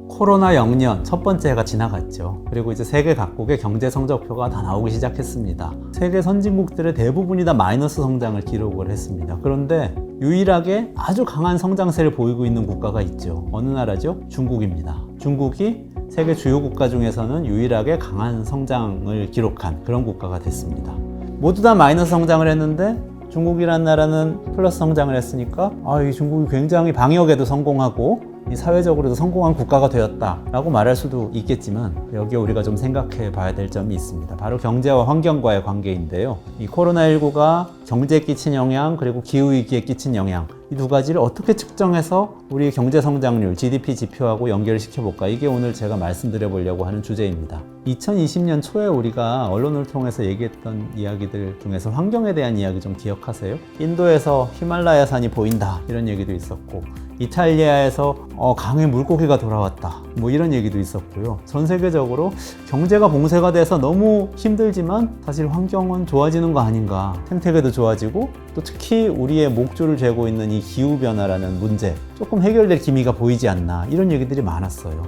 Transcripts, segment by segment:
코로나 영년 첫 번째 해가 지나갔죠. 그리고 이제 세계 각국의 경제 성적표가 다 나오기 시작했습니다. 세계 선진국들의 대부분이 다 마이너스 성장을 기록을 했습니다. 그런데 유일하게 아주 강한 성장세를 보이고 있는 국가가 있죠. 어느 나라죠? 중국입니다. 중국이 세계 주요 국가 중에서는 유일하게 강한 성장을 기록한 그런 국가가 됐습니다. 모두 다 마이너스 성장을 했는데 중국이라는 나라는 플러스 성장을 했으니까 이 중국이 굉장히 방역에도 성공하고 이 사회적으로도 성공한 국가가 되었다라고 말할 수도 있겠지만 여기에 우리가 좀 생각해 봐야 될 점이 있습니다. 바로 경제와 환경과의 관계인데요. 이 코로나19가 경제에 끼친 영향 그리고 기후위기에 끼친 영향 이 두 가지를 어떻게 측정해서 우리 경제 성장률, GDP 지표하고 연결을 시켜볼까? 이게 오늘 제가 말씀드려 보려고 하는 주제입니다. 2020년 초에 우리가 언론을 통해서 얘기했던 이야기들 중에서 환경에 대한 이야기 좀 기억하세요? 인도에서 히말라야 산이 보인다 이런 얘기도 있었고 이탈리아에서 강에 물고기가 돌아왔다 뭐 이런 얘기도 있었고요. 전 세계적으로 경제가 봉쇄가 돼서 너무 힘들지만 사실 환경은 좋아지는 거 아닌가, 생태계도 좋아지고 또 특히 우리의 목줄을 죄고 있는 이 기후변화라는 문제 조금 해결될 기미가 보이지 않나 이런 얘기들이 많았어요.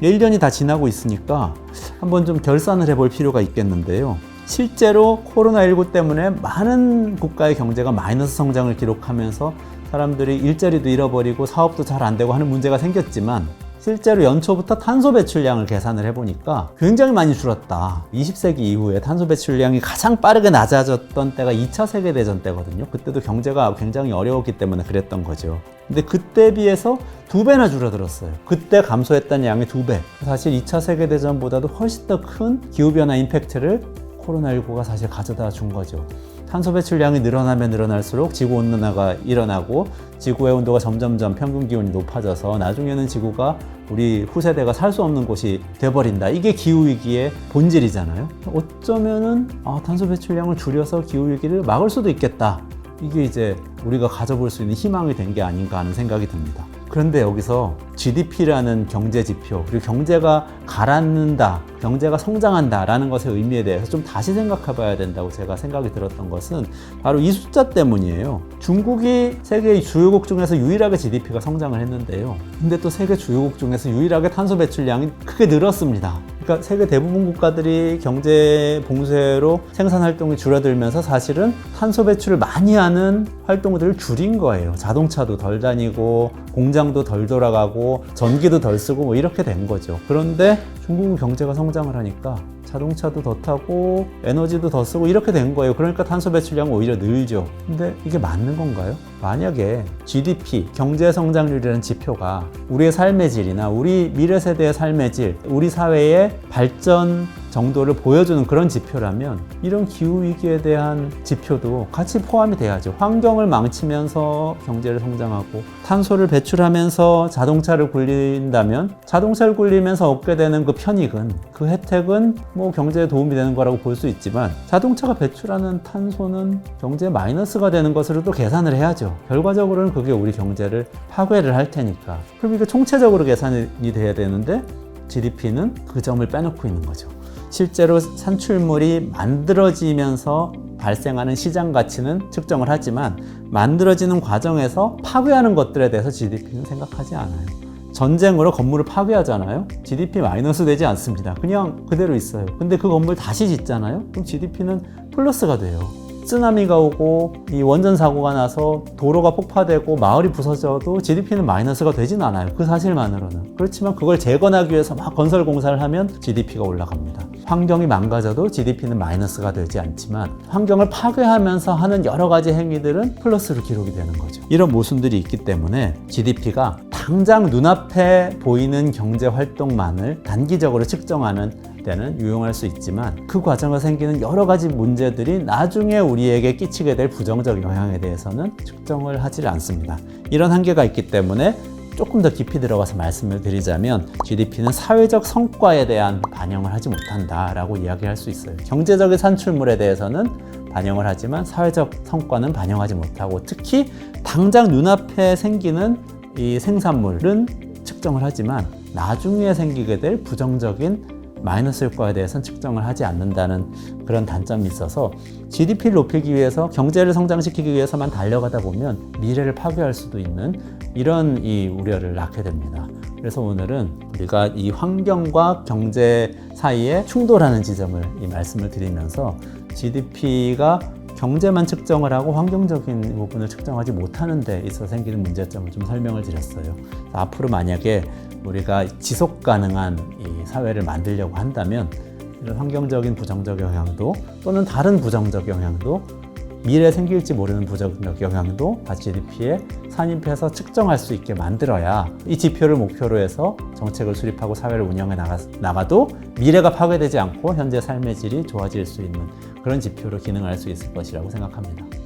1년이 다 지나고 있으니까 한번 좀 결산을 해볼 필요가 있겠는데요. 실제로 코로나19 때문에 많은 국가의 경제가 마이너스 성장을 기록하면서 사람들이 일자리도 잃어버리고 사업도 잘 안 되고 하는 문제가 생겼지만 실제로 연초부터 탄소 배출량을 계산을 해보니까 굉장히 많이 줄었다. 20세기 이후에 탄소 배출량이 가장 빠르게 낮아졌던 때가 2차 세계대전 때거든요. 그때도 경제가 굉장히 어려웠기 때문에 그랬던 거죠. 근데 그때 비해서 2배나 줄어들었어요. 그때 감소했던 양이 2배. 사실 2차 세계대전보다도 훨씬 더 큰 기후변화 임팩트를 코로나19가 사실 가져다 준 거죠. 탄소 배출량이 늘어나면 늘어날수록 지구온난화가 일어나고 지구의 온도가 점점점 평균 기온이 높아져서 나중에는 지구가 우리 후세대가 살 수 없는 곳이 돼버린다. 이게 기후위기의 본질이잖아요. 어쩌면은 탄소 배출량을 줄여서 기후위기를 막을 수도 있겠다. 이게 이제 우리가 가져볼 수 있는 희망이 된 게 아닌가 하는 생각이 듭니다. 그런데 여기서 GDP라는 경제 지표, 그리고 경제가 가라앉는다, 경제가 성장한다 라는 것의 의미에 대해서 좀 다시 생각해 봐야 된다고 제가 생각이 들었던 것은 바로 이 숫자 때문이에요. 중국이 세계 주요국 중에서 유일하게 GDP가 성장을 했는데요. 근데 또 세계 주요국 중에서 유일하게 탄소 배출량이 크게 늘었습니다. 그러니까 세계 대부분 국가들이 경제 봉쇄로 생산 활동이 줄어들면서 사실은 탄소 배출을 많이 하는 활동들을 줄인 거예요. 자동차도 덜 다니고 공장도 덜 돌아가고 전기도 덜 쓰고 뭐 이렇게 된 거죠. 그런데 중국은 경제가 성장을 하니까 자동차도 더 타고 에너지도 더 쓰고 이렇게 된 거예요. 그러니까 탄소 배출량은 오히려 늘죠. 근데 이게 맞는 건가요? 만약에 GDP, 경제 성장률이라는 지표가 우리의 삶의 질이나 우리 미래 세대의 삶의 질, 우리 사회의 발전 정도를 보여주는 그런 지표라면 이런 기후위기에 대한 지표도 같이 포함이 돼야죠. 환경을 망치면서 경제를 성장하고 탄소를 배출하면서 자동차를 굴린다면 자동차를 굴리면서 얻게 되는 그 편익은, 그 혜택은 뭐 경제에 도움이 되는 거라고 볼 수 있지만 자동차가 배출하는 탄소는 경제에 마이너스가 되는 것으로도 계산을 해야죠. 결과적으로는 그게 우리 경제를 파괴를 할 테니까. 그럼 이게 총체적으로 계산이 돼야 되는데 GDP는 그 점을 빼놓고 있는 거죠. 실제로 산출물이 만들어지면서 발생하는 시장 가치는 측정을 하지만 만들어지는 과정에서 파괴하는 것들에 대해서 GDP는 생각하지 않아요. 전쟁으로 건물을 파괴하잖아요. GDP 마이너스 되지 않습니다. 그냥 그대로 있어요. 근데 그 건물 다시 짓잖아요. 그럼 GDP는 플러스가 돼요. 쓰나미가 오고 이 원전 사고가 나서 도로가 폭파되고 마을이 부서져도 GDP는 마이너스가 되진 않아요. 그 사실만으로는. 그렇지만 그걸 재건하기 위해서 막 건설 공사를 하면 GDP가 올라갑니다. 환경이 망가져도 GDP는 마이너스가 되지 않지만 환경을 파괴하면서 하는 여러 가지 행위들은 플러스로 기록이 되는 거죠. 이런 모순들이 있기 때문에 GDP가 당장 눈앞에 보이는 경제 활동만을 단기적으로 측정하는 때는 유용할 수 있지만 그 과정에서 생기는 여러 가지 문제들이 나중에 우리에게 끼치게 될 부정적 영향에 대해서는 측정을 하지 않습니다. 이런 한계가 있기 때문에 조금 더 깊이 들어가서 말씀을 드리자면 GDP는 사회적 성과에 대한 반영을 하지 못한다라고 이야기할 수 있어요. 경제적인 산출물에 대해서는 반영을 하지만 사회적 성과는 반영하지 못하고 특히 당장 눈앞에 생기는 이 생산물은 측정을 하지만 나중에 생기게 될 부정적인 마이너스 효과에 대해서는 측정을 하지 않는다는 그런 단점이 있어서 GDP를 높이기 위해서 경제를 성장시키기 위해서만 달려가다 보면 미래를 파괴할 수도 있는 이런 이 우려를 낳게 됩니다. 그래서 오늘은 우리가 이 환경과 경제 사이에 충돌하는 지점을 이 말씀을 드리면서 GDP가 경제만 측정을 하고 환경적인 부분을 측정하지 못하는 데 있어서 생기는 문제점을 좀 설명을 드렸어요. 앞으로 만약에 우리가 지속 가능한 이 사회를 만들려고 한다면 이런 환경적인 부정적 영향도 또는 다른 부정적 영향도 미래에 생길지 모르는 부정적 영향도 GDP에 산입해서 측정할 수 있게 만들어야 이 지표를 목표로 해서 정책을 수립하고 사회를 운영해 나가도 미래가 파괴되지 않고 현재 삶의 질이 좋아질 수 있는 그런 지표로 기능할 수 있을 것이라고 생각합니다.